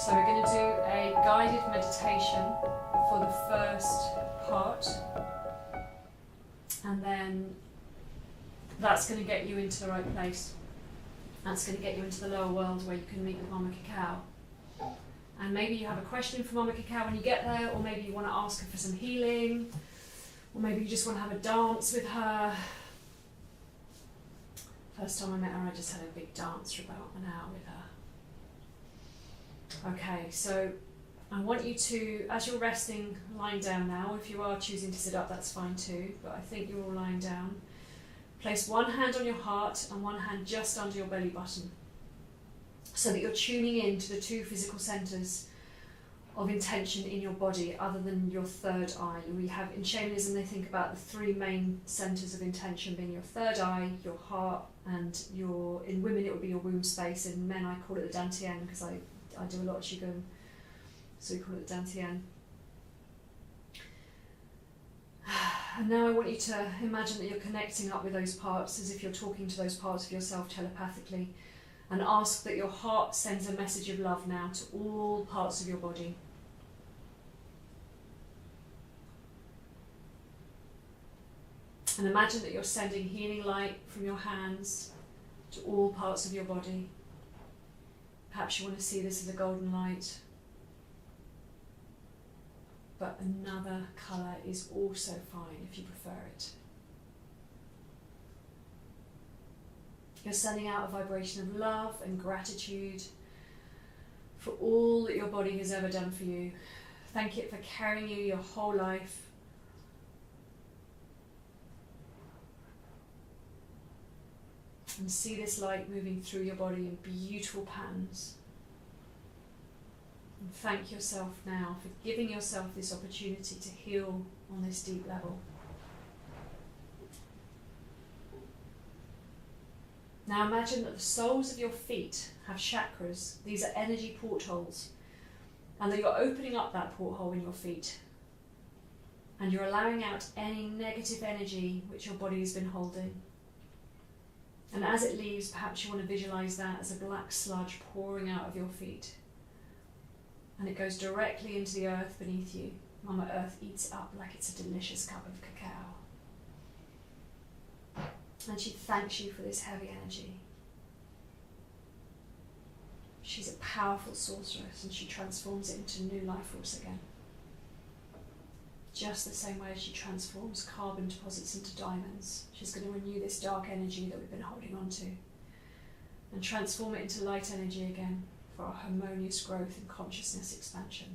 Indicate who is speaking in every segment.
Speaker 1: So we're going to do a guided meditation for the first part, and then that's going to get you into the right place. That's going to get you into the lower world where you can meet with Mama Cacao. And maybe you have a question for Mama Cacao when you get there, or maybe you want to ask her for some healing, or maybe you just want to have a dance with her. First time I met her, I just had a big dance for about an hour with her. Okay, so I want you to, as you're resting, lying down now, if you are choosing to sit up, that's fine too, but I think you're all lying down. Place one hand on your heart and one hand just under your belly button, so that you're tuning in to the two physical centres of intention in your body other than your third eye. We have, in shamanism, they think about the three main centres of intention being your third eye, your heart, and your, in women it would be your womb space, in men I call it the dantian because I do a lot of qigong, so we call it the dantian. And now I want you to imagine that you're connecting up with those parts as if you're talking to those parts of yourself telepathically, and ask that your heart sends a message of love now to all parts of your body. And imagine that you're sending healing light from your hands to all parts of your body. Perhaps you want to see this as a golden light, but another colour is also fine if you prefer it. You're sending out a vibration of love and gratitude for all that your body has ever done for you. Thank it for carrying you your whole life. And see this light moving through your body in beautiful patterns. And thank yourself now for giving yourself this opportunity to heal on this deep level. Now imagine that the soles of your feet have chakras. These are energy portholes. And that you're opening up that porthole in your feet. And you're allowing out any negative energy which your body has been holding. And as it leaves, perhaps you want to visualise that as a black sludge pouring out of your feet. And it goes directly into the earth beneath you. Mama Earth eats it up like it's a delicious cup of cacao. And she thanks you for this heavy energy. She's a powerful sorceress and she transforms it into new life force again. Just the same way as she transforms carbon deposits into diamonds, she's going to renew this dark energy that we've been holding on to and transform it into light energy again for our harmonious growth and consciousness expansion.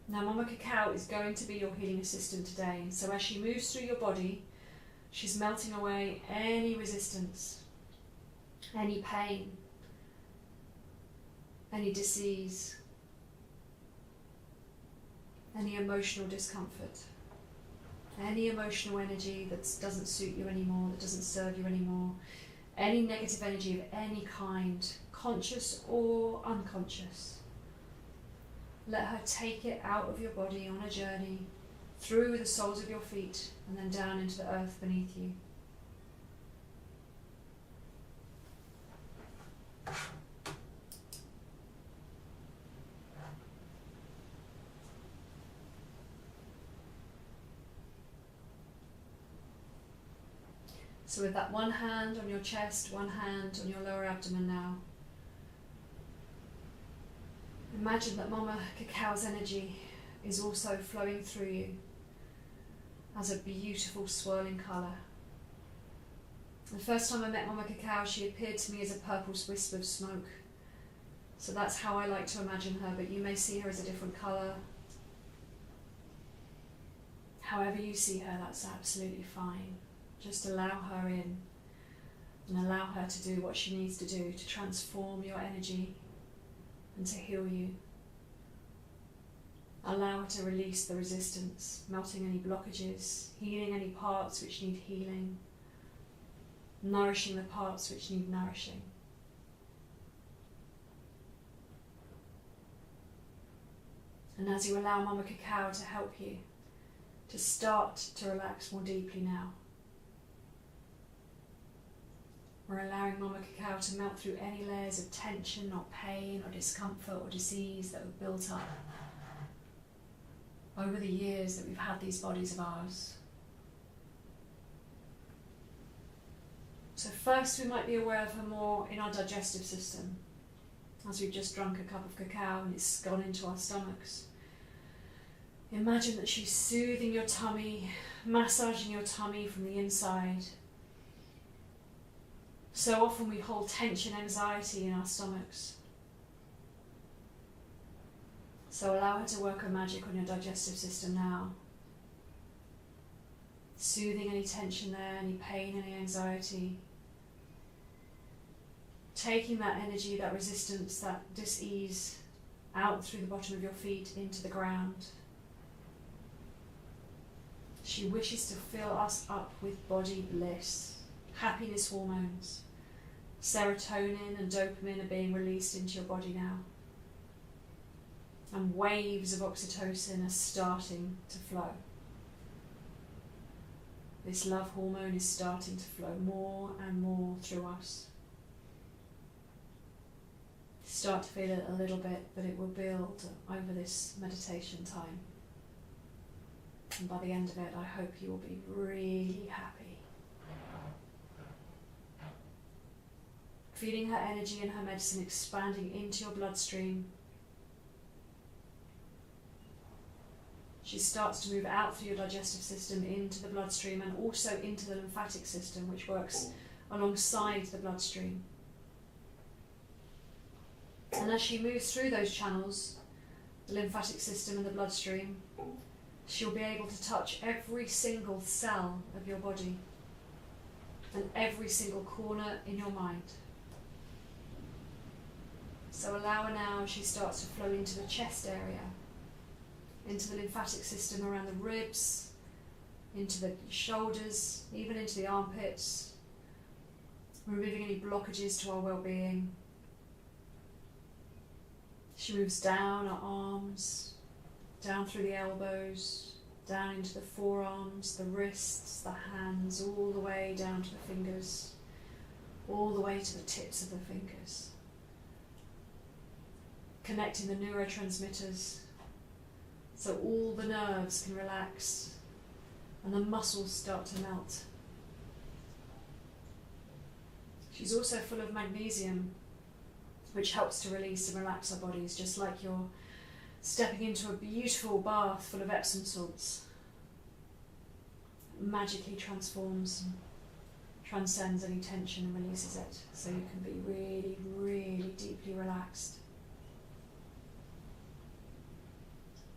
Speaker 1: Now Mama Cacao is going to be your healing assistant today, so as she moves through your body, she's melting away any resistance, any pain, any disease, any emotional discomfort, any emotional energy that doesn't suit you anymore, that doesn't serve you anymore, any negative energy of any kind, conscious or unconscious. Let her take it out of your body on a journey through the soles of your feet and then down into the earth beneath you. So with that one hand on your chest, one hand on your lower abdomen now, imagine that Mama Cacao's energy is also flowing through you as a beautiful swirling colour. The first time I met Mama Cacao, she appeared to me as a purple wisp of smoke. So that's how I like to imagine her, but you may see her as a different colour. However you see her, that's absolutely fine. Just allow her in and allow her to do what she needs to do to transform your energy and to heal you. Allow her to release the resistance, melting any blockages, healing any parts which need healing, nourishing the parts which need nourishing. And as you allow Mama Cacao to help you, to start to relax more deeply now. We're allowing Mama Cacao to melt through any layers of tension or pain or discomfort or disease that have built up over the years that we've had these bodies of ours. So first we might be aware of her more in our digestive system, as we've just drunk a cup of cacao and it's gone into our stomachs. Imagine that she's soothing your tummy, massaging your tummy from the inside. So often we hold tension, anxiety in our stomachs. So allow her to work her magic on your digestive system now. Soothing any tension there, any pain, any anxiety. Taking that energy, that resistance, that dis-ease out through the bottom of your feet into the ground. She wishes to fill us up with body bliss, happiness hormones. Serotonin and dopamine are being released into your body now. And waves of oxytocin are starting to flow. This love hormone is starting to flow more and more through us. Start to feel it a little bit, but it will build over this meditation time. And by the end of it, I hope you will be really happy. Feeling her energy and her medicine expanding into your bloodstream. She starts to move out through your digestive system into the bloodstream and also into the lymphatic system, which works alongside the bloodstream. And as she moves through those channels, the lymphatic system and the bloodstream, she'll be able to touch every single cell of your body and every single corner in your mind. So allow her now as she starts to flow into the chest area, into the lymphatic system around the ribs, into the shoulders, even into the armpits, removing any blockages to our well-being. She moves down our arms, down through the elbows, down into the forearms, the wrists, the hands, all the way down to the fingers, all the way to the tips of the fingers. Connecting the neurotransmitters so all the nerves can relax and the muscles start to melt. She's also full of magnesium, which helps to release and relax our bodies, just like you're stepping into a beautiful bath full of Epsom salts. It magically transforms and transcends any tension and releases it, so you can be really, really deeply relaxed.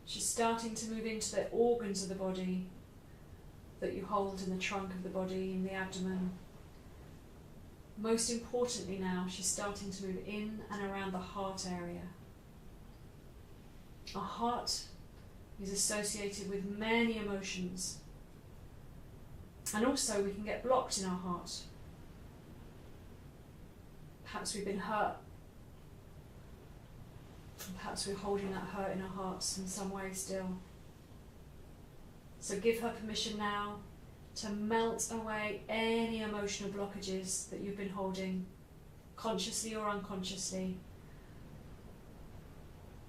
Speaker 1: She's starting to move into the organs of the body that you hold in the trunk of the body, in the abdomen. Most importantly now, she's starting to move in and around the heart area. Our heart is associated with many emotions. And also we can get blocked in our heart. Perhaps we've been hurt. And perhaps we're holding that hurt in our hearts in some way still. So give her permission now to melt away any emotional blockages that you've been holding, consciously or unconsciously.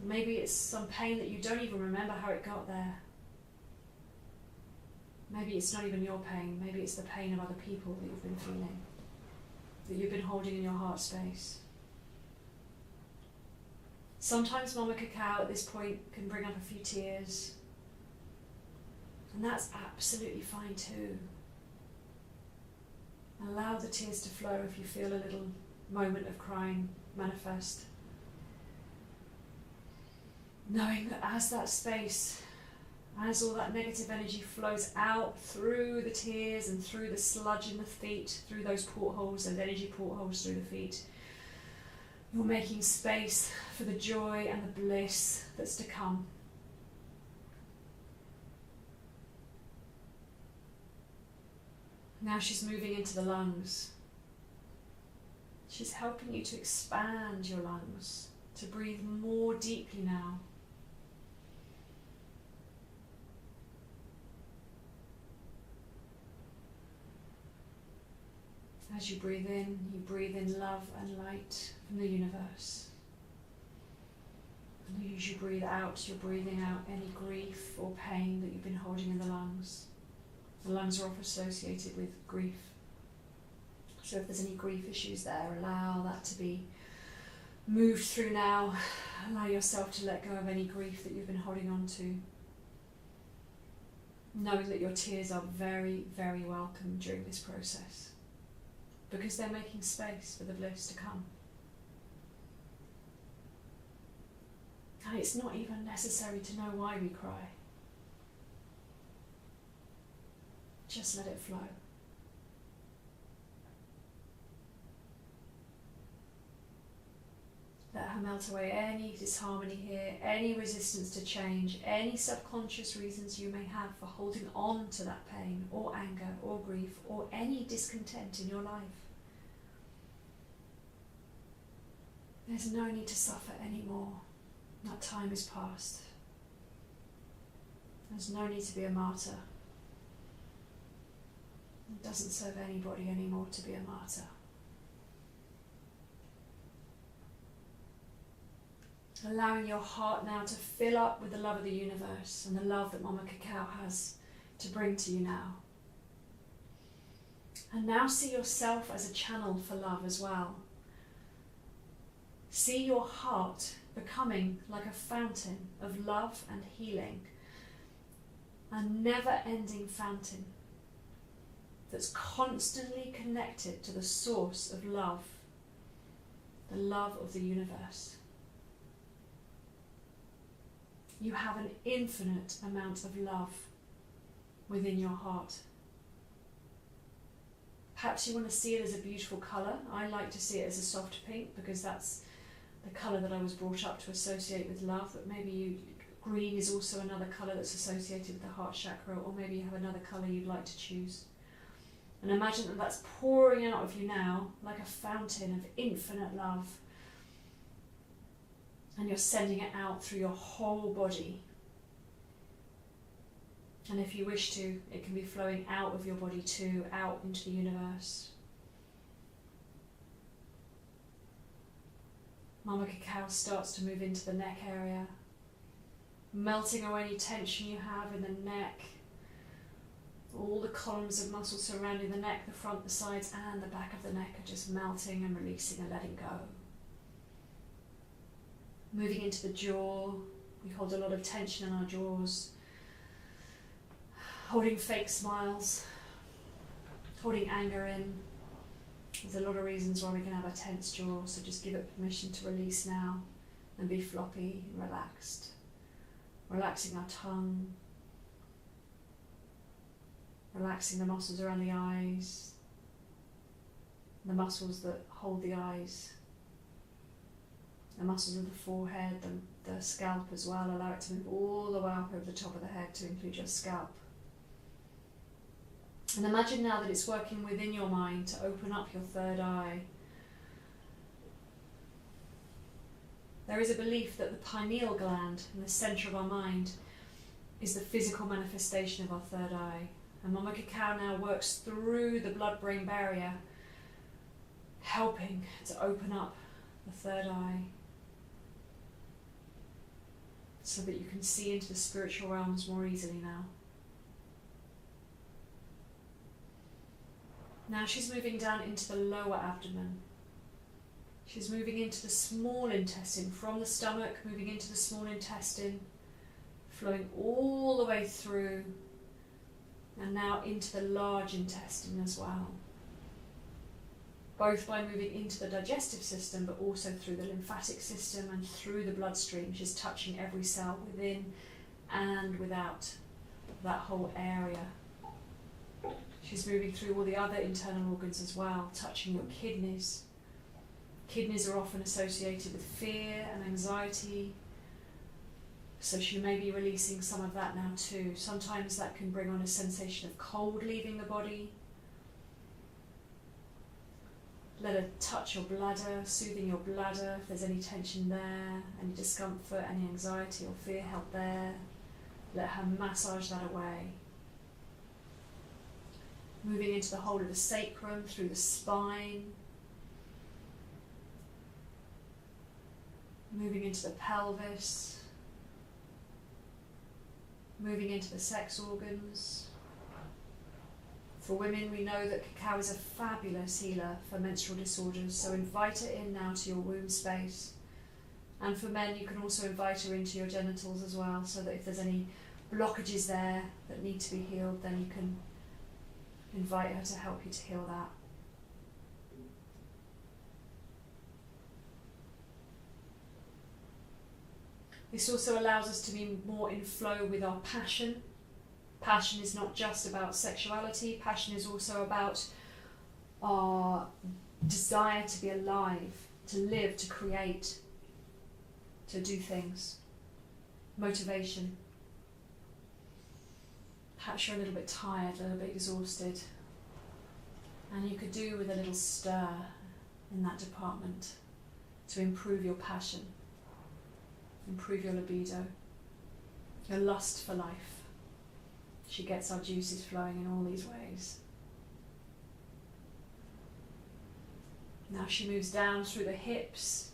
Speaker 1: Maybe it's some pain that you don't even remember how it got there. Maybe it's not even your pain, maybe it's the pain of other people that you've been feeling, that you've been holding in your heart space. Sometimes Mama Cacao at this point can bring up a few tears, and that's absolutely fine too. Allow the tears to flow if you feel a little moment of crying manifest. Knowing that as that space, as all that negative energy flows out through the tears and through the sludge in the feet, through those portholes, those energy portholes through the feet, you're making space for the joy and the bliss that's to come. Now she's moving into the lungs. She's helping you to expand your lungs, to breathe more deeply now. As you breathe in love and light from the universe. And as you breathe out, you're breathing out any grief or pain that you've been holding in the lungs. The lungs are often associated with grief. So if there's any grief issues there, allow that to be moved through now. Allow yourself to let go of any grief that you've been holding on to. Knowing that your tears are very, very welcome during this process, because they're making space for the bliss to come. And it's not even necessary to know why we cry. Just let it flow. Let her melt away any disharmony here, any resistance to change, any subconscious reasons you may have for holding on to that pain or anger or grief or any discontent in your life. There's no need to suffer anymore. That time is past. There's no need to be a martyr. It doesn't serve anybody anymore to be a martyr. Allowing your heart now to fill up with the love of the universe and the love that Mama Cacao has to bring to you now. And now see yourself as a channel for love as well. See your heart becoming like a fountain of love and healing, a never-ending fountain that's constantly connected to the source of love, the love of the universe. You have an infinite amount of love within your heart. Perhaps you want to see it as a beautiful colour. I like to see it as a soft pink because that's the colour that I was brought up to associate with love, but maybe green is also another colour that's associated with the heart chakra, or maybe you have another colour you'd like to choose. And imagine that that's pouring out of you now like a fountain of infinite love. And you're sending it out through your whole body. And if you wish to, it can be flowing out of your body too, out into the universe. Mama Cacao starts to move into the neck area, melting away any tension you have in the neck. All the columns of muscle surrounding the neck, the front, the sides and the back of the neck are just melting and releasing and letting go. Moving into the jaw, we hold a lot of tension in our jaws. Holding fake smiles, holding anger in. There's a lot of reasons why we can have a tense jaw, so just give it permission to release now and be floppy and relaxed. Relaxing our tongue, relaxing the muscles around the eyes, the muscles that hold the eyes, the muscles of the forehead, the scalp as well. Allow it to move all the way up over the top of the head to include your scalp. And imagine now that it's working within your mind to open up your third eye. There is a belief that the pineal gland in the centre of our mind is the physical manifestation of our third eye. And Mama Cacao now works through the blood-brain barrier, helping to open up the third eye so that you can see into the spiritual realms more easily now. Now she's moving down into the lower abdomen. She's moving into the small intestine, from the stomach, moving into the small intestine, flowing all the way through, and now into the large intestine as well. Both by moving into the digestive system, but also through the lymphatic system and through the bloodstream. She's touching every cell within and without that whole area. She's moving through all the other internal organs as well, touching your kidneys. Kidneys are often associated with fear and anxiety, so she may be releasing some of that now too. Sometimes that can bring on a sensation of cold leaving the body. Let her touch your bladder, soothing your bladder if there's any tension there, any discomfort, any anxiety or fear held there. Let her massage that away. moving into the whole of the sacrum, through the spine, moving into the pelvis, moving into the sex organs. For women, we know that cacao is a fabulous healer for menstrual disorders, so invite it in now to your womb space. And for men, you can also invite her into your genitals as well, so that if there's any blockages there that need to be healed, then you can invite her to help you to heal that. This also allows us to be more in flow with our passion. Passion is not just about sexuality, passion is also about our desire to be alive, to live, to create, to do things. Motivation. Perhaps you're a little bit tired, a little bit exhausted, and you could do with a little stir in that department to improve your passion, improve your libido, your lust for life. She gets our juices flowing in all these ways. Now she moves down through the hips,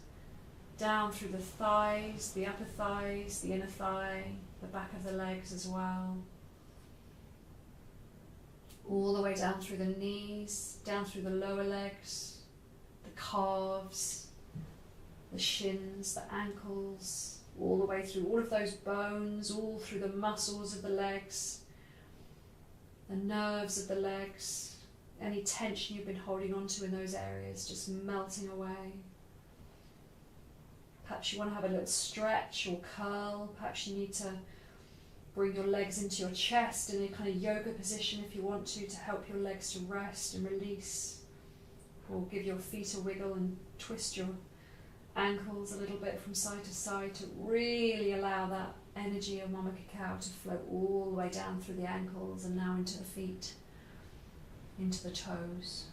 Speaker 1: down through the thighs, the upper thighs, the inner thigh, the back of the legs as well. All the way down through the knees, down through the lower legs, the calves, the shins, the ankles, all the way through all of those bones, all through the muscles of the legs, the nerves of the legs, any tension you've been holding onto in those areas just melting away. Perhaps you want to have a little stretch or curl. Perhaps you need to bring your legs into your chest in a kind of yoga position if you want to help your legs to rest and release. Or give your feet a wiggle and twist your ankles a little bit from side to side to really allow that energy of Mama Cacao to flow all the way down through the ankles and now into the feet, into the toes.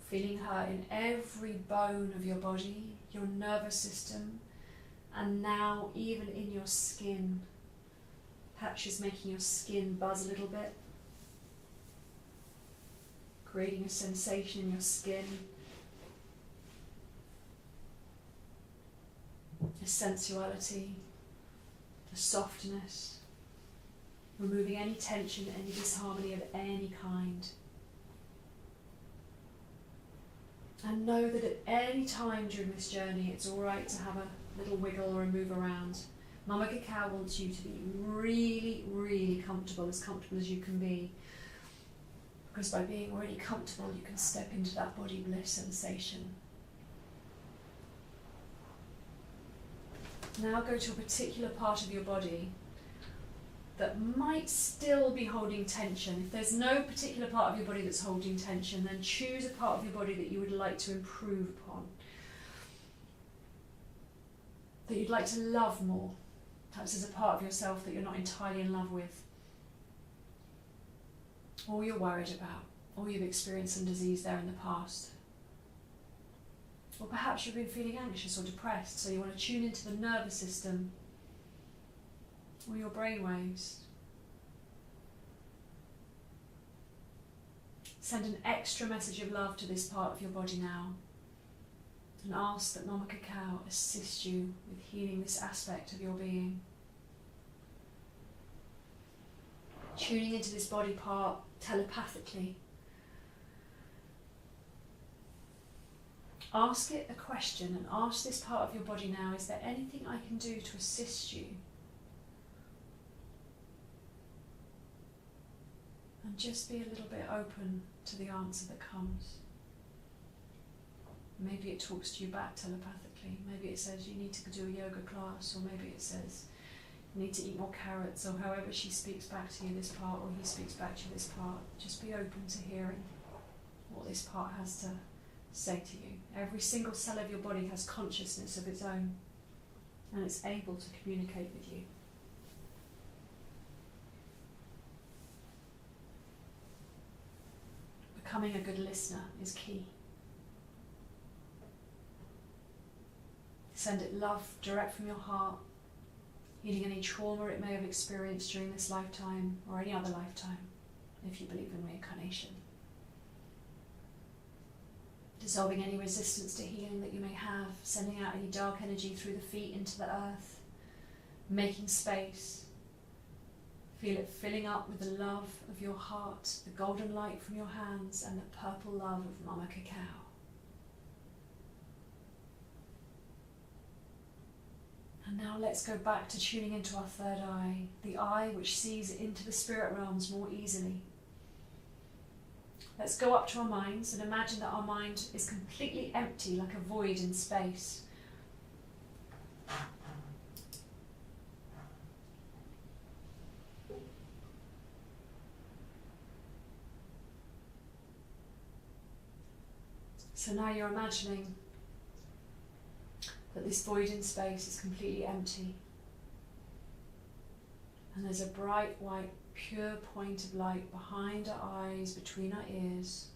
Speaker 1: Feeling her in every bone of your body, your nervous system, and now even in your skin. Perhaps she's making your skin buzz a little bit, creating a sensation in your skin, a sensuality, a softness, removing any tension, any disharmony of any kind. And know that at any time during this journey, it's all right to have a little wiggle or a move around. Mama Cacao wants you to be really, really comfortable as you can be. Because by being really comfortable, you can step into that body bliss sensation. Now go to a particular part of your body that might still be holding tension. If there's no particular part of your body that's holding tension, then choose a part of your body that you would like to improve upon, that you'd like to love more. Perhaps there's a part of yourself that you're not entirely in love with, or you're worried about, or you've experienced some disease there in the past. Or perhaps you've been feeling anxious or depressed, so you want to tune into the nervous system or your brain waves. Send an extra message of love to this part of your body now and ask that Mama Cacao assist you with healing this aspect of your being. Tuning into this body part telepathically. Ask it a question and ask this part of your body now, is there anything I can do to assist you? And just be a little bit open to the answer that comes. Maybe it talks to you back telepathically. Maybe it says you need to do a yoga class, or maybe it says you need to eat more carrots, or however she speaks back to you, this part, or he speaks back to you, this part. Just be open to hearing what this part has to say to you. Every single cell of your body has consciousness of its own, and it's able to communicate with you. Becoming a good listener is key. Send it love direct from your heart. healing any trauma it may have experienced during this lifetime or any other lifetime, if you believe in reincarnation. Dissolving any resistance to healing that you may have, sending out any dark energy through the feet into the earth, making space. Feel it filling up with the love of your heart, the golden light from your hands, and the purple love of Mama Cacao. And now let's go back to tuning into our third eye, the eye which sees into the spirit realms more easily. Let's go up to our minds and imagine that our mind is completely empty, like a void in space. So now you're imagining that this void in space is completely empty. And there's a bright white pure point of light behind our eyes, between our ears.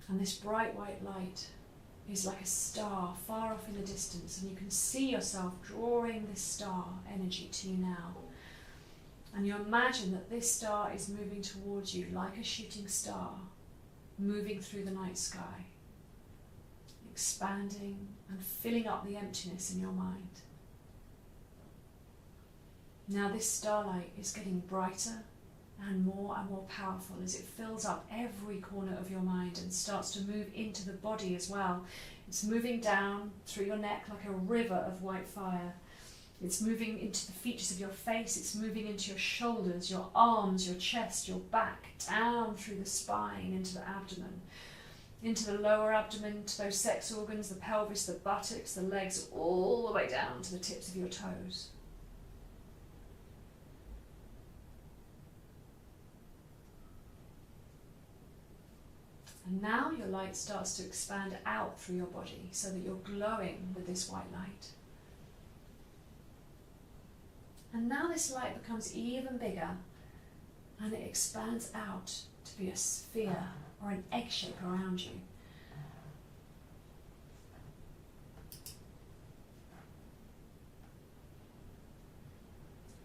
Speaker 1: And this bright white light is like a star far off in the distance, and you can see yourself drawing this star energy to you now. And you imagine that this star is moving towards you like a shooting star, moving through the night sky, expanding and filling up the emptiness in your mind. Now this starlight is getting brighter and more powerful as it fills up every corner of your mind and starts to move into the body as well. It's moving down through your neck like a river of white fire. It's moving into the features of your face, it's moving into your shoulders, your arms, your chest, your back, down through the spine, into the abdomen, into the lower abdomen, to those sex organs, the pelvis, the buttocks, the legs, all the way down to the tips of your toes. And now your light starts to expand out through your body so that you're glowing with this white light. And now this light becomes even bigger and it expands out to be a sphere or an egg shape around you.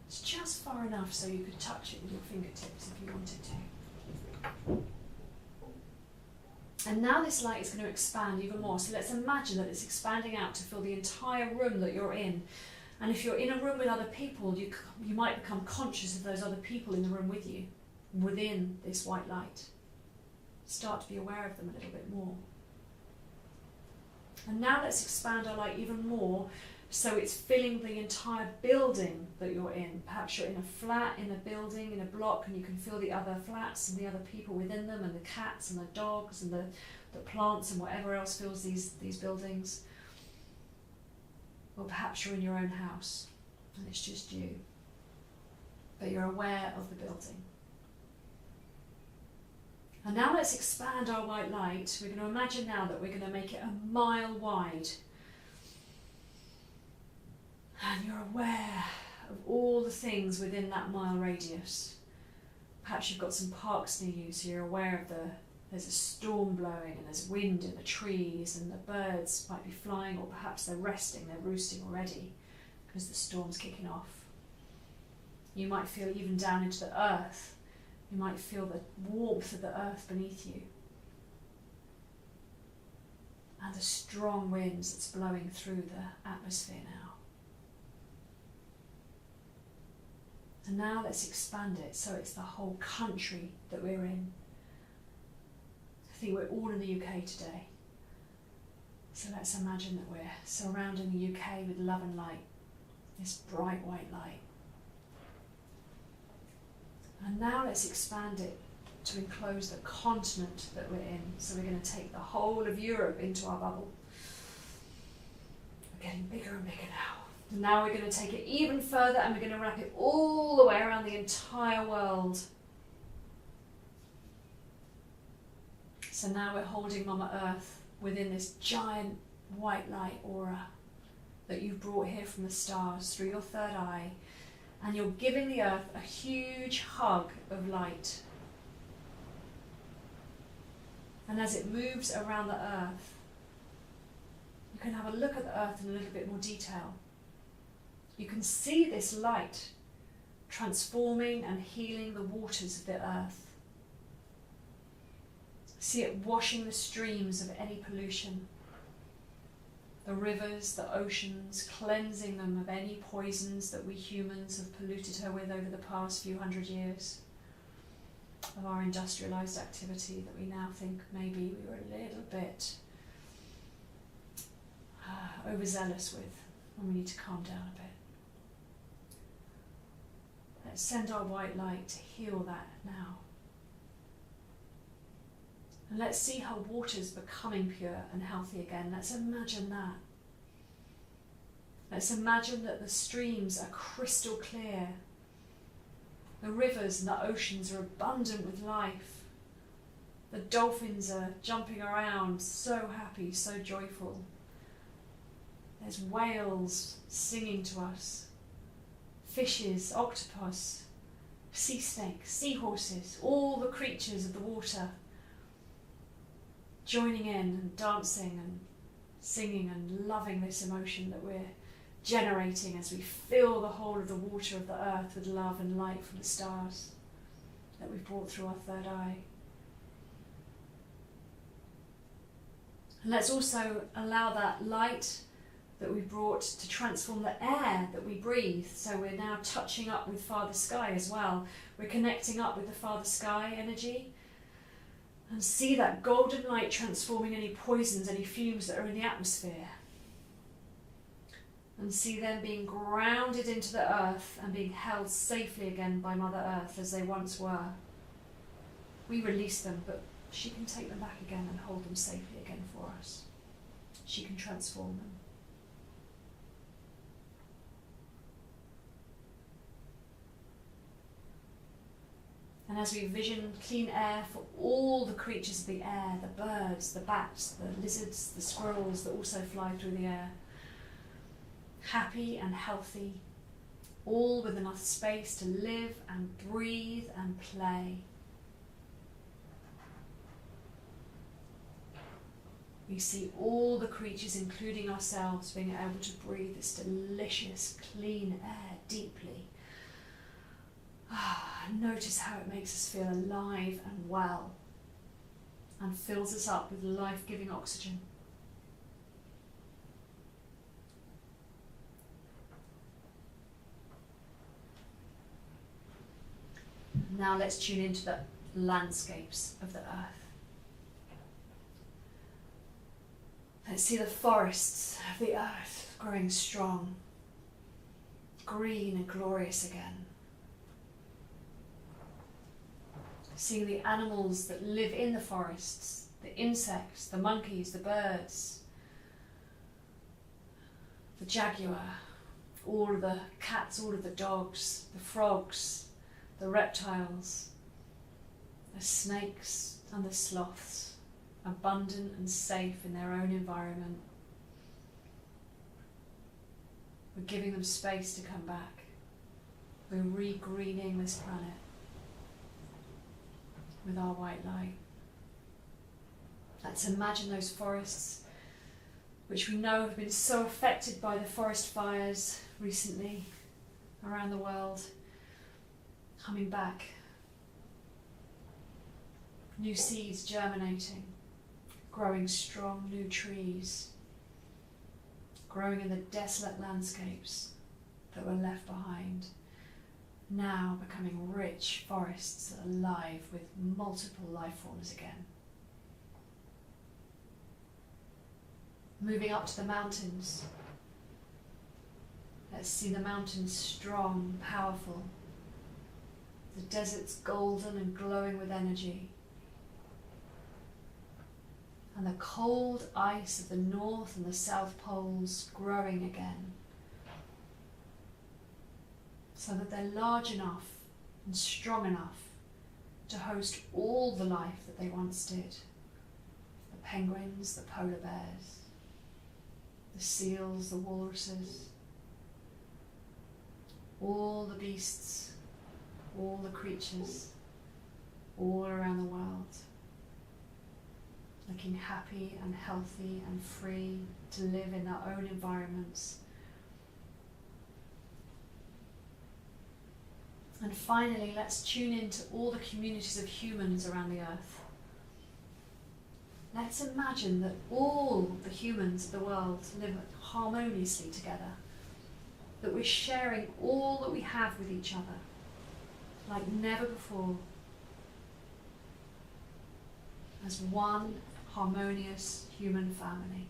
Speaker 1: It's just far enough so you could touch it with your fingertips if you wanted to. And now this light is going to expand even more. So let's imagine that it's expanding out to fill the entire room that you're in. And if you're in a room with other people, you might become conscious of those other people in the room with you, within this white light. Start to be aware of them a little bit more. And now let's expand our light even more so it's filling the entire building that you're in. Perhaps you're in a flat, in a building, in a block, and you can feel the other flats and the other people within them, and the cats and the dogs and the plants and whatever else fills these buildings. Or perhaps you're in your own house and it's just you, but you're aware of the building. And now let's expand our white light. We're going to imagine now that we're going to make it a mile wide. And you're aware of all the things within that mile radius. Perhaps you've got some parks near you, so you're aware of there's a storm blowing and there's wind in the trees and the birds might be flying, or perhaps they're resting, they're roosting already because the storm's kicking off. You might feel even down into the earth. You might feel the warmth of the earth beneath you and the strong winds that's blowing through the atmosphere now. And now let's expand it so it's the whole country that we're in. I think we're all in the UK today. So let's imagine that we're surrounding the UK with love and light, this bright white light. And now let's expand it to enclose the continent that we're in. So we're going to take the whole of Europe into our bubble. We're getting bigger and bigger now. And now we're going to take it even further and we're going to wrap it all the way around the entire world. So now we're holding Mama Earth within this giant white light aura that you've brought here from the stars through your third eye. And you're giving the earth a huge hug of light. And as it moves around the earth, you can have a look at the earth in a little bit more detail. you can see this light transforming and healing the waters of the earth. See it washing the streams of any pollution, the rivers, the oceans, cleansing them of any poisons that we humans have polluted her with over the past few hundred years of our industrialised activity that we now think maybe we were a little bit overzealous with, and we need to calm down a bit. Let's send our white light to heal that now. And let's see her waters becoming pure and healthy again. Let's imagine that. Let's imagine that the streams are crystal clear. The rivers and the oceans are abundant with life. The dolphins are jumping around, so happy, so joyful. There's whales singing to us. Fishes, octopus, sea snakes, seahorses, all the creatures of the water joining in and dancing and singing and loving this emotion that we're generating as we fill the whole of the water of the earth with love and light from the stars that we've brought through our third eye. And let's also allow that light that we brought to transform the air that we breathe. So we're now touching up with Father Sky as well. We're connecting up with the Father Sky energy, and see that golden light transforming any poisons, any fumes that are in the atmosphere. And see them being grounded into the earth and being held safely again by Mother Earth as they once were. We release them, but she can take them back again and hold them safely again for us. She can transform them. And as we vision clean air for all the creatures of the air, the birds, the bats, the lizards, the squirrels that also fly through the air, happy and healthy, all with enough space to live and breathe and play. We see all the creatures, including ourselves, being able to breathe this delicious, clean air deeply. Notice how it makes us feel alive and well and fills us up with life-giving oxygen. Now let's tune into the landscapes of the earth. Let's see the forests of the earth growing strong, green and glorious again. Seeing the animals that live in the forests, the insects, the monkeys, the birds, the jaguar, all of the cats, all of the dogs, the frogs, the reptiles, the snakes and the sloths, abundant and safe in their own environment. We're giving them space to come back. We're re-greening this planet with our white light. Let's imagine those forests, which we know have been so affected by the forest fires recently around the world, coming back. New seeds germinating, growing strong new trees, growing in the desolate landscapes that were left behind, now becoming rich forests alive with multiple life forms again. Moving up to the mountains. Let's see the mountains strong, powerful. The deserts golden and glowing with energy. And the cold ice of the north and the south poles growing again, so that they're large enough and strong enough to host all the life that they once did. The penguins, the polar bears, the seals, the walruses, all the beasts, all the creatures, all around the world, looking happy and healthy and free to live in their own environments And finally, let's tune into all the communities of humans around the earth. Let's imagine that all the humans of the world live harmoniously together, that we're sharing all that we have with each other, like never before, as one harmonious human family.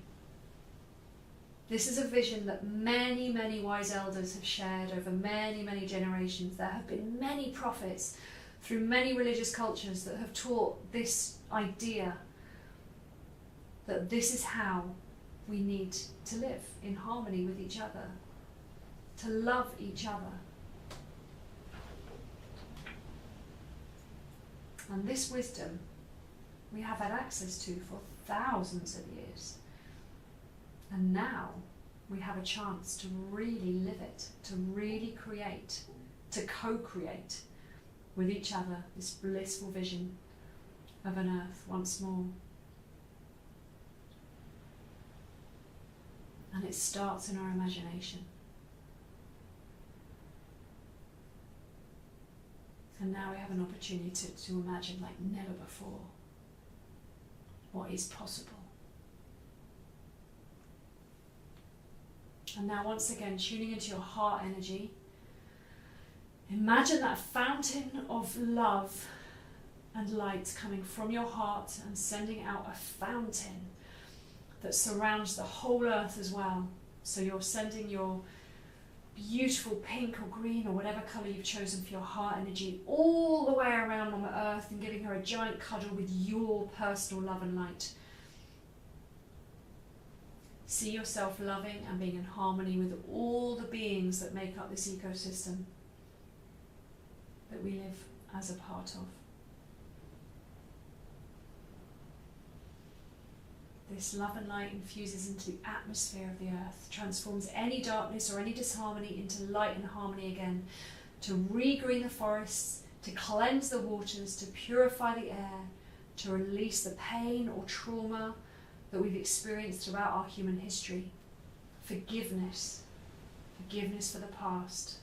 Speaker 1: This is a vision that many, many wise elders have shared over many, many generations. There have been many prophets through many religious cultures that have taught this idea that this is how we need to live in harmony with each other, to love each other. And this wisdom we have had access to for thousands of years. And now we have a chance to really live it, to really create, to co-create with each other this blissful vision of an earth once more. And it starts in our imagination. And now we have an opportunity to imagine like never before what is possible. And now once again, tuning into your heart energy, imagine that fountain of love and light coming from your heart and sending out a fountain that surrounds the whole earth as well. So you're sending your beautiful pink or green or whatever colour you've chosen for your heart energy all the way around on the earth and giving her a giant cuddle with your personal love and light. See yourself loving and being in harmony with all the beings that make up this ecosystem that we live as a part of. This love and light infuses into the atmosphere of the earth, transforms any darkness or any disharmony into light and harmony again, to regreen the forests, to cleanse the waters, to purify the air, to release the pain or trauma that we've experienced throughout our human history. Forgiveness for the past,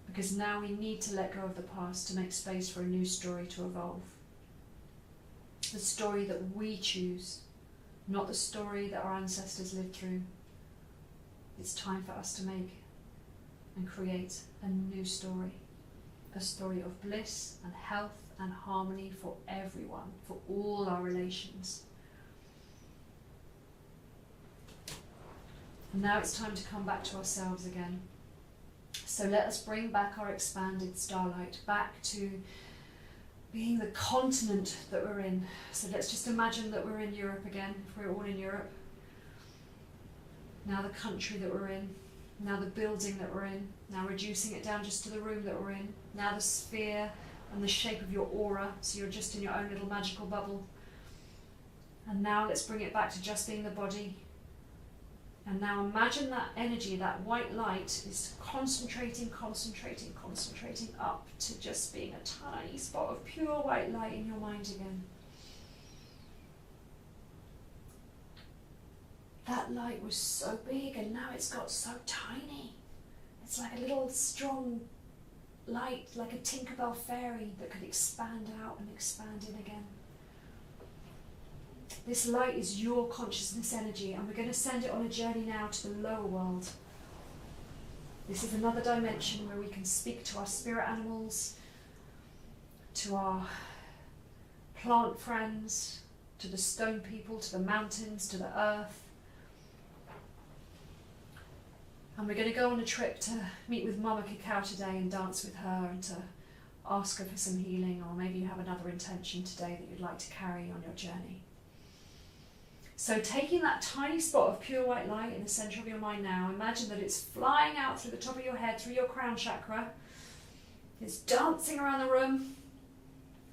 Speaker 1: because now we need to let go of the past to make space for a new story to evolve. The story that we choose, not the story that our ancestors lived through. It's time for us to make and create a new story. A story of bliss and health and harmony for everyone, for all our relations. And now it's time to come back to ourselves again. So let us bring back our expanded starlight, back to being the continent that we're in. So let's just imagine that we're in Europe again, if we're all in Europe. Now the country that we're in, now the building that we're in, now reducing it down just to the room that we're in, now the sphere and the shape of your aura, so you're just in your own little magical bubble. And now let's bring it back to just being the body. And now imagine that energy, that white light is concentrating up to just being a tiny spot of pure white light in your mind again. That light was so big and now it's got so tiny. It's like a little strong light, like a Tinkerbell fairy that could expand out and expand in again. This light is your consciousness energy, and we're going to send it on a journey now to the lower world. This is another dimension where we can speak to our spirit animals, to our plant friends, to the stone people, to the mountains, to the earth. And we're going to go on a trip to meet with Mama Cacao today and dance with her and to ask her for some healing, or maybe you have another intention today that you'd like to carry on your journey. So taking that tiny spot of pure white light in the center of your mind now, imagine that it's flying out through the top of your head, through your crown chakra. It's dancing around the room,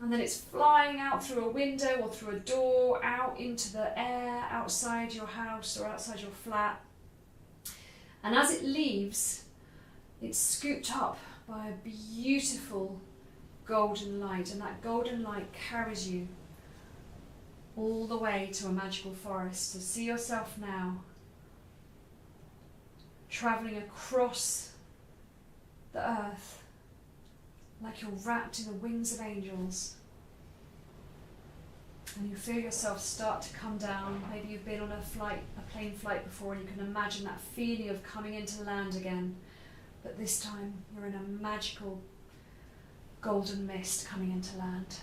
Speaker 1: and then it's flying out through a window or through a door, out into the air, outside your house or outside your flat. And as it leaves, it's scooped up by a beautiful golden light, and that golden light carries you all the way to a magical forest. So see yourself now travelling across the earth, like you're wrapped in the wings of angels. And you feel yourself start to come down. Maybe you've been on a plane flight before, and you can imagine that feeling of coming into land again. But this time you're in a magical golden mist coming into land.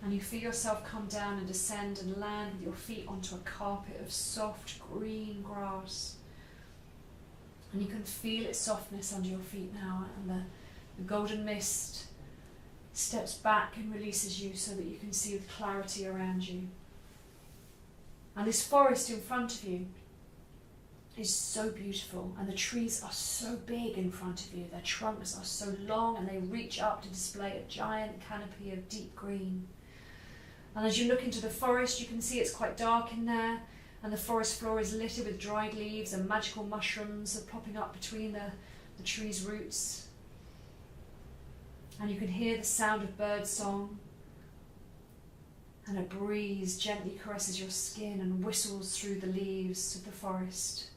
Speaker 1: And you feel yourself come down and descend and land with your feet onto a carpet of soft green grass. And you can feel its softness under your feet now, and the golden mist steps back and releases you so that you can see with clarity around you. And this forest in front of you is so beautiful, and the trees are so big in front of you. Their trunks are so long, and they reach up to display a giant canopy of deep green. And as you look into the forest, you can see it's quite dark in there, and the forest floor is littered with dried leaves, and magical mushrooms are popping up between the tree's roots. And you can hear the sound of bird song, and a breeze gently caresses your skin and whistles through the leaves of the forest.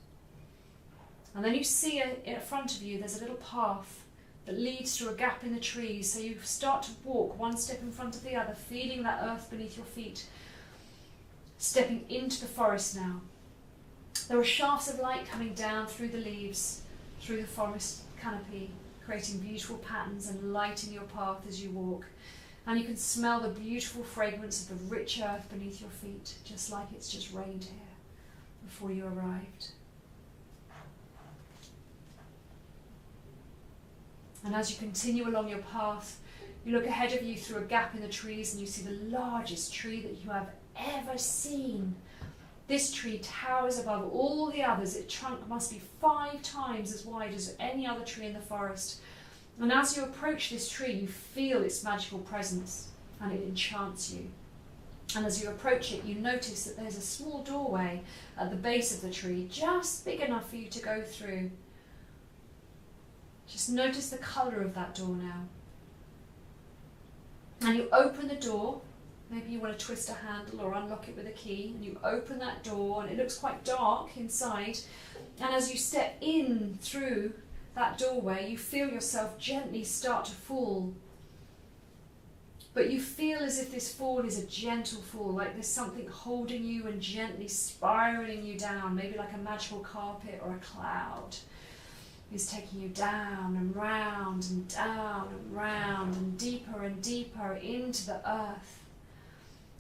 Speaker 1: And then you see in front of you there's a little path that leads through a gap in the trees, so you start to walk one step in front of the other, feeling that earth beneath your feet, stepping into the forest now. There are shafts of light coming down through the leaves, through the forest canopy, creating beautiful patterns and lighting your path as you walk. And you can smell the beautiful fragrance of the rich earth beneath your feet, just like it's just rained here before you arrived. And as you continue along your path, you look ahead of you through a gap in the trees, and you see the largest tree that you have ever seen. This tree towers above all the others. Its trunk must be 5 times as wide as any other tree in the forest. And as you approach this tree, you feel its magical presence, and it enchants you. And as you approach it, you notice that there's a small doorway at the base of the tree, just big enough for you to go through. Just notice the colour of that door now. And you open the door. Maybe you want to twist a handle or unlock it with a key, and you open that door, and it looks quite dark inside. And as you step in through that doorway, you feel yourself gently start to fall. But you feel as if this fall is a gentle fall, like there's something holding you and gently spiraling you down, maybe like a magical carpet or a cloud is taking you down and round and down and round and deeper into the earth.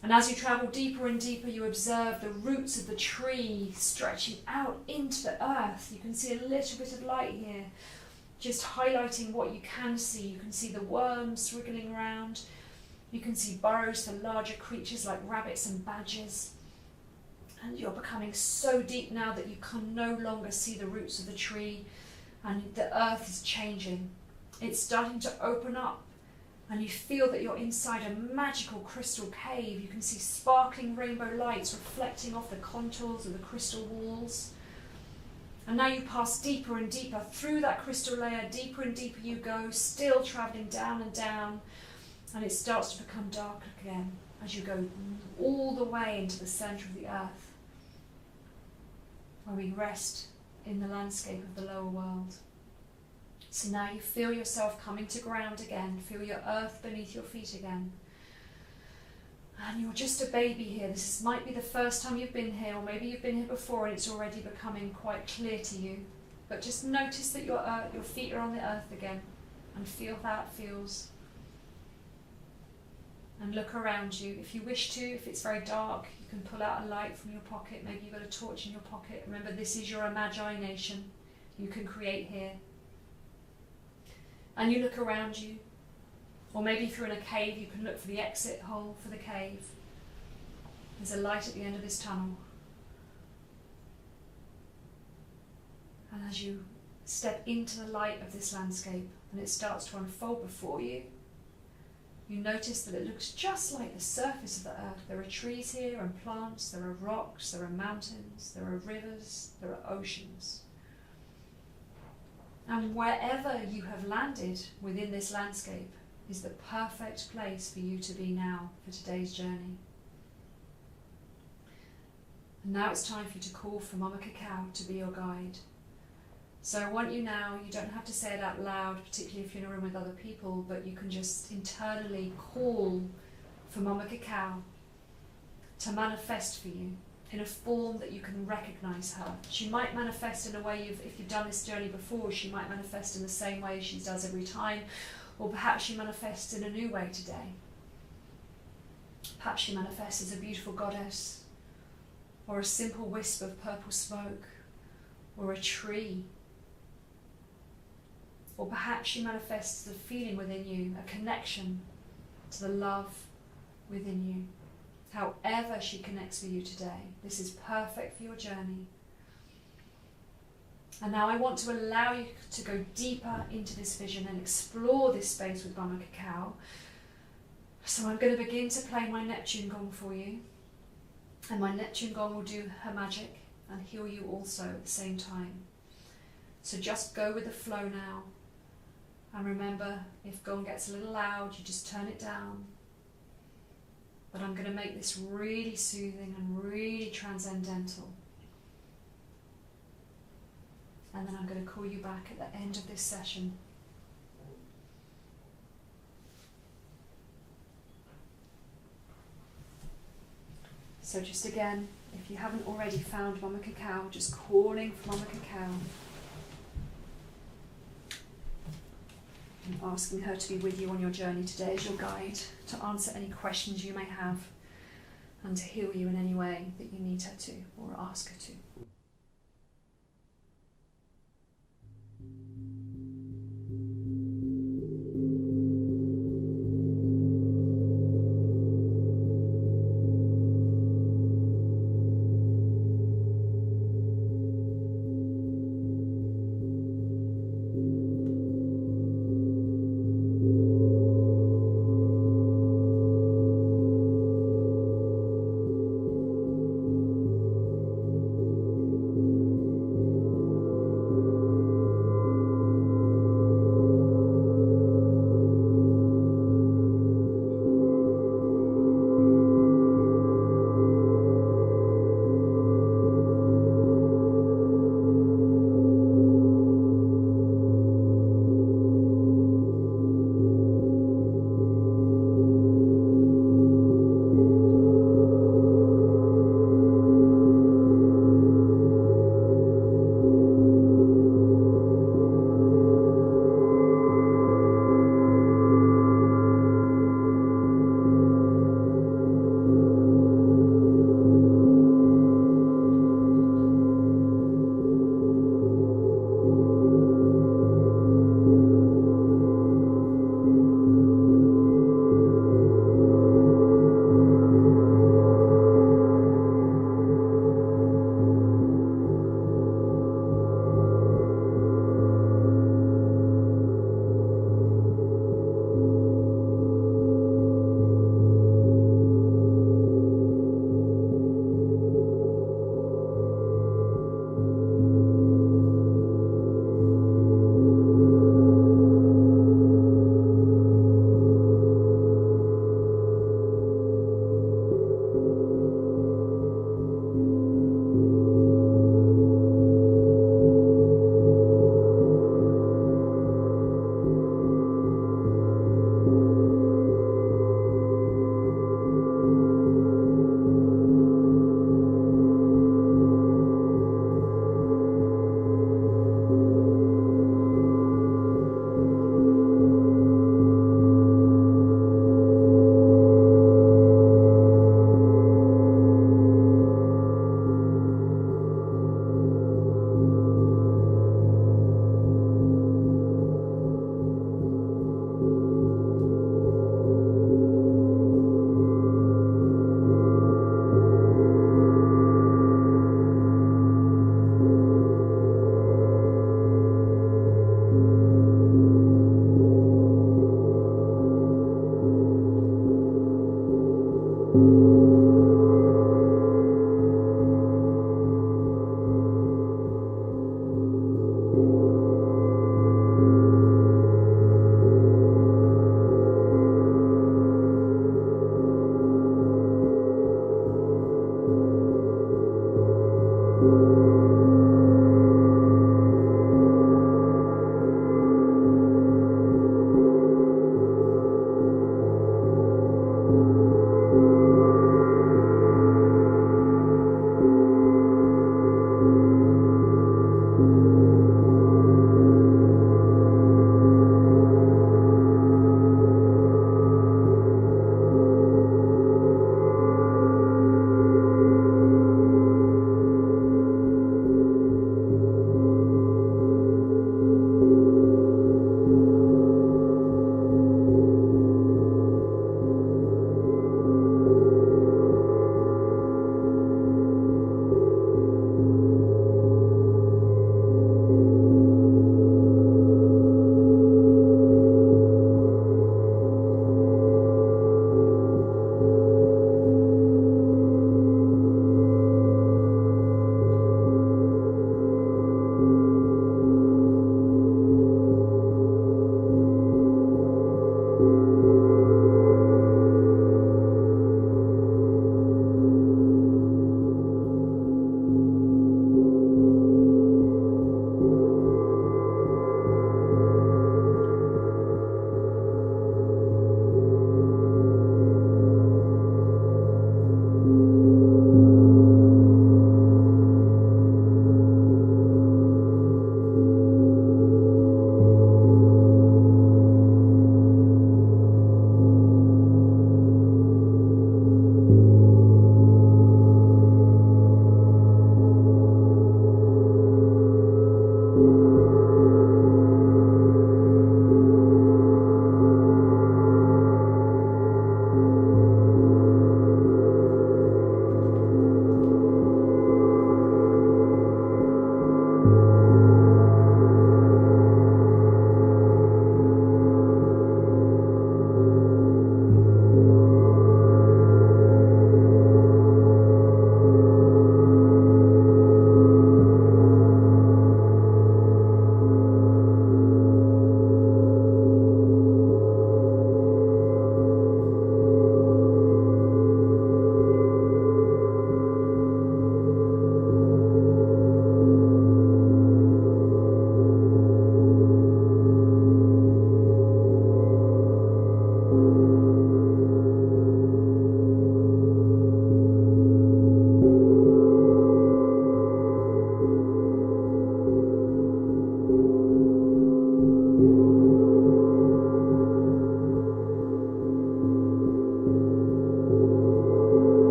Speaker 1: And as you travel deeper and deeper, you observe the roots of the tree stretching out into the earth. You can see a little bit of light here, just highlighting what you can see. You can see the worms wriggling around. You can see burrows for larger creatures like rabbits and badgers. And you're becoming so deep now that you can no longer see the roots of the tree, and the earth is changing. It's starting to open up, and you feel that you're inside a magical crystal cave. You can see sparkling rainbow lights reflecting off the contours of the crystal walls. And now you pass deeper and deeper through that crystal layer. Deeper and deeper you go, still travelling down and down, and it starts to become dark again as you go all the way into the centre of the earth, where we rest in the landscape of the lower world. So now you feel yourself coming to ground again, feel your earth beneath your feet again. And you're just a baby here. This might be the first time you've been here, or maybe you've been here before and it's already becoming quite clear to you. But just notice that your feet are on the earth again, and feel how it feels. And look around you. If you wish to, if it's very dark, you can pull out a light from your pocket. Maybe you've got a torch in your pocket. Remember, this is your imagination. You can create here. And you look around you. Or maybe if you're in a cave, you can look for the exit hole for the cave. There's a light at the end of this tunnel. And as you step into the light of this landscape, and it starts to unfold before you, you notice that it looks just like the surface of the earth. There are trees here and plants, there are rocks, there are mountains, there are rivers, there are oceans. And wherever you have landed within this landscape is the perfect place for you to be now for today's journey. And now it's time for you to call for Mama Cacao to be your guide. So I want you now, you don't have to say it out loud, particularly if you're in a room with other people, but you can just internally call for Mama Cacao to manifest for you in a form that you can recognize her. She might manifest in a way, if you've done this journey before, she might manifest in the same way she does every time, or perhaps she manifests in a new way today. Perhaps she manifests as a beautiful goddess, or a simple wisp of purple smoke, or a tree. Or perhaps she manifests the feeling within you, a connection to the love within you. However she connects with you today, this is perfect for your journey. And now I want to allow you to go deeper into this vision and explore this space with Mama Cacao. So I'm going to begin to play my Neptune gong for you. And my Neptune gong will do her magic and heal you also at the same time. So just go with the flow now. And remember, if gong gets a little loud, you just turn it down. But I'm going to make this really soothing and really transcendental. And then I'm going to call you back at the end of this session. So just again, if you haven't already found Mama Cacao, just calling for Mama Cacao. And asking her to be with you on your journey today as your guide, to answer any questions you may have, and to heal you in any way that you need her to, or ask her to.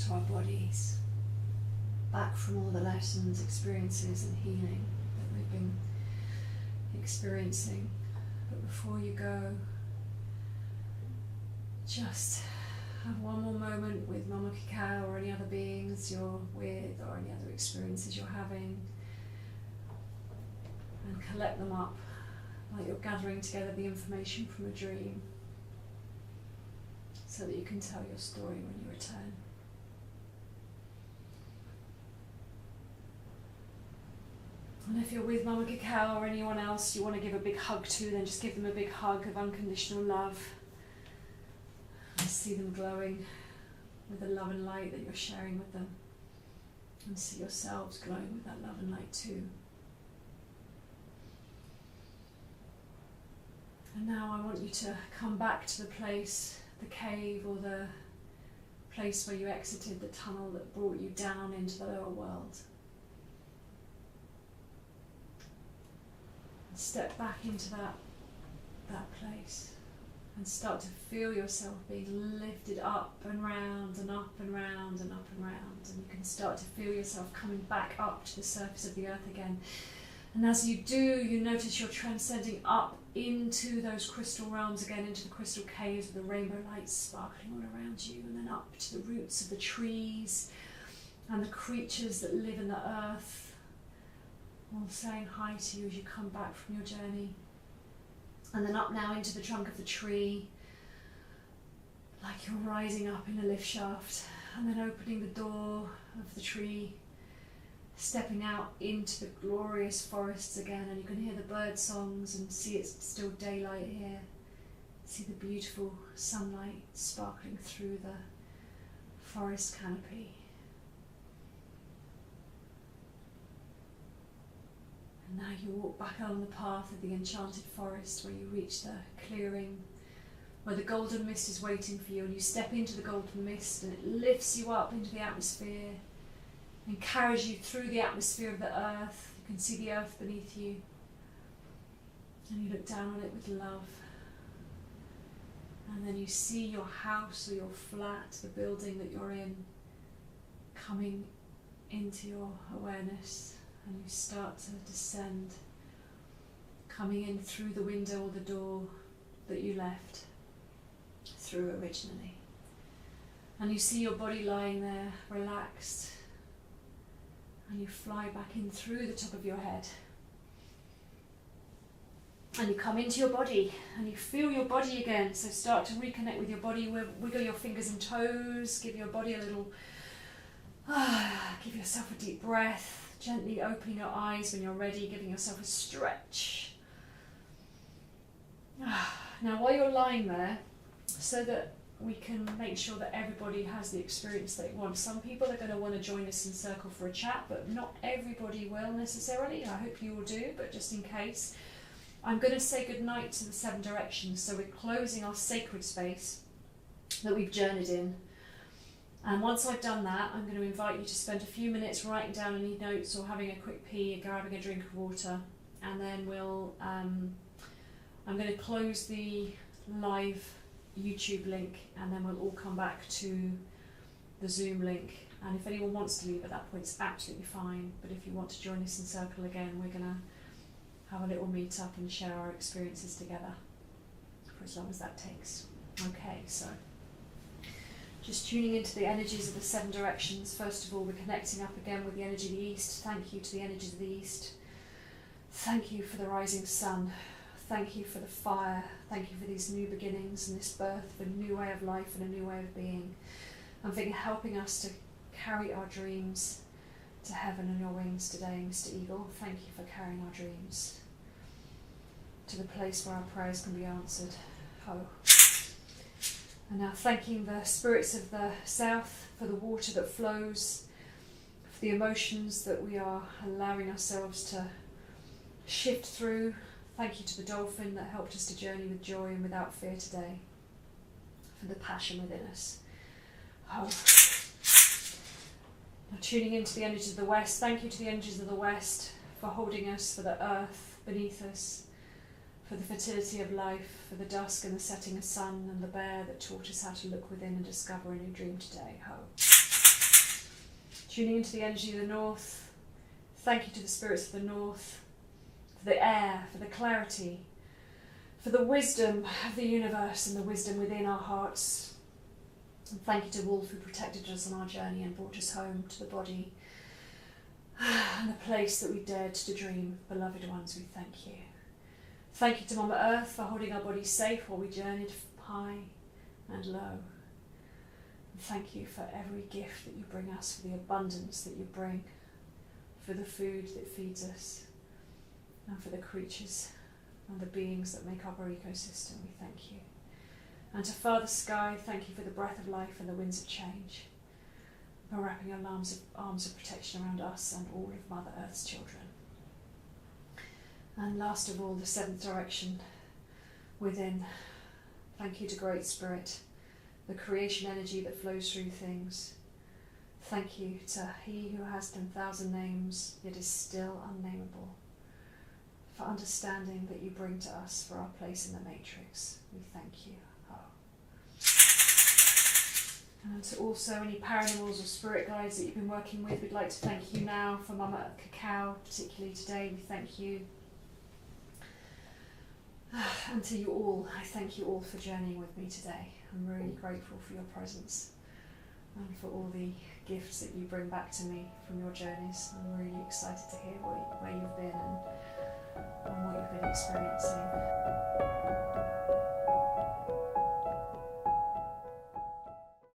Speaker 1: to our bodies, back from all the lessons, experiences and healing that we've been experiencing. But before you go, just have one more moment with Mama Cacao or any other beings you're with or any other experiences you're having, and collect them up like you're gathering together the information from a dream so that you can tell your story when you return. And if you're with Mama Cacao or anyone else you want to give a big hug to, then just give them a big hug of unconditional love. And see them glowing with the love and light that you're sharing with them. And see yourselves glowing with that love and light too. And now I want you to come back to the place, the cave or the place where you exited the tunnel that brought you down into the lower world. And step back into that place and start to feel yourself being lifted up and round and up and round and up and round. And you can start to feel yourself coming back up to the surface of the earth again. And as you do, you notice you're transcending up into those crystal realms again, into the crystal caves with the rainbow lights sparkling all around you, and then up to the roots of the trees and the creatures that live in the earth, all saying hi to you as you come back from your journey. And then up now into the trunk of the tree, like you're rising up in a lift shaft, and then opening the door of the tree, stepping out into the glorious forests again, and you can hear the bird songs and see it's still daylight here. See the beautiful sunlight sparkling through the forest canopy. And now you walk back along the path of the enchanted forest where you reach the clearing where the golden mist is waiting for you, and you step into the golden mist and it lifts you up into the atmosphere and carries you through the atmosphere of the earth. You can see the earth beneath you and you look down on it with love. And then you see your house or your flat, the building that you're in, coming into your awareness. And you start to descend, coming in through the window or the door that you left through originally. And you see your body lying there, relaxed, and you fly back in through the top of your head. And you come into your body, and you feel your body again. So start to reconnect with your body, wiggle your fingers and toes, give your body a little, give yourself a deep breath. Gently opening your eyes when you're ready, giving yourself a stretch. Now while you're lying there, so that we can make sure that everybody has the experience they want. Some people are going to want to join us in circle for a chat, but not everybody will necessarily. I hope you will do, but just in case, I'm going to say goodnight to the 7 directions. So we're closing our sacred space that we've journeyed in. And once I've done that, I'm going to invite you to spend a few minutes writing down any notes or having a quick pee, grabbing a drink of water, and then I'm going to close the live YouTube link, and then we'll all come back to the Zoom link. And if anyone wants to leave at that point, it's absolutely fine. But if you want to join us in circle again, we're going to have a little meet up and share our experiences together for as long as that takes. Okay, so just tuning into the energies of the 7 directions. First of all, we're connecting up again with the energy of the East. Thank you to the energies of the East. Thank you for the rising sun. Thank you for the fire. Thank you for these new beginnings and this birth of a new way of life and a new way of being. And for helping us to carry our dreams to heaven on your wings today, Mr. Eagle. Thank you for carrying our dreams to the place where our prayers can be answered. Ho. And now thanking the spirits of the south for the water that flows, for the emotions that we are allowing ourselves to shift through. Thank you to the dolphin that helped us to journey with joy and without fear today, for the passion within us. Oh. Now tuning into the energies of the west. Thank you to the energies of the west for holding us, for the earth beneath us, for the fertility of life, for the dusk and the setting of sun, and the bear that taught us how to look within and discover a new dream today. Ho. Tuning into the energy of the north. Thank you to the spirits of the north, for the air, for the clarity, for the wisdom of the universe and the wisdom within our hearts. And thank you to Wolf, who protected us on our journey and brought us home to the body and the place that we dared to dream. Beloved ones, we thank you. Thank you to Mama Earth for holding our bodies safe while we journeyed high and low. And thank you for every gift that you bring us, for the abundance that you bring, for the food that feeds us, and for the creatures and the beings that make up our ecosystem. We thank you. And to Father Sky, thank you for the breath of life and the winds of change, for wrapping your arms of protection around us and all of Mother Earth's children. And last of all, the seventh direction within. Thank you to Great Spirit, the creation energy that flows through things. Thank you to He who has 10,000 names, yet is still unnameable, for understanding that you bring to us for our place in the matrix. We thank you. And to also any paranormals or spirit guides that you've been working with, we'd like to thank you now. For Mama Cacao, particularly today, we thank you. And to you all, I thank you all for journeying with me today. I'm really grateful for your presence and for all the gifts that you bring back to me from your journeys. I'm really excited to hear where you've been and what you've been experiencing.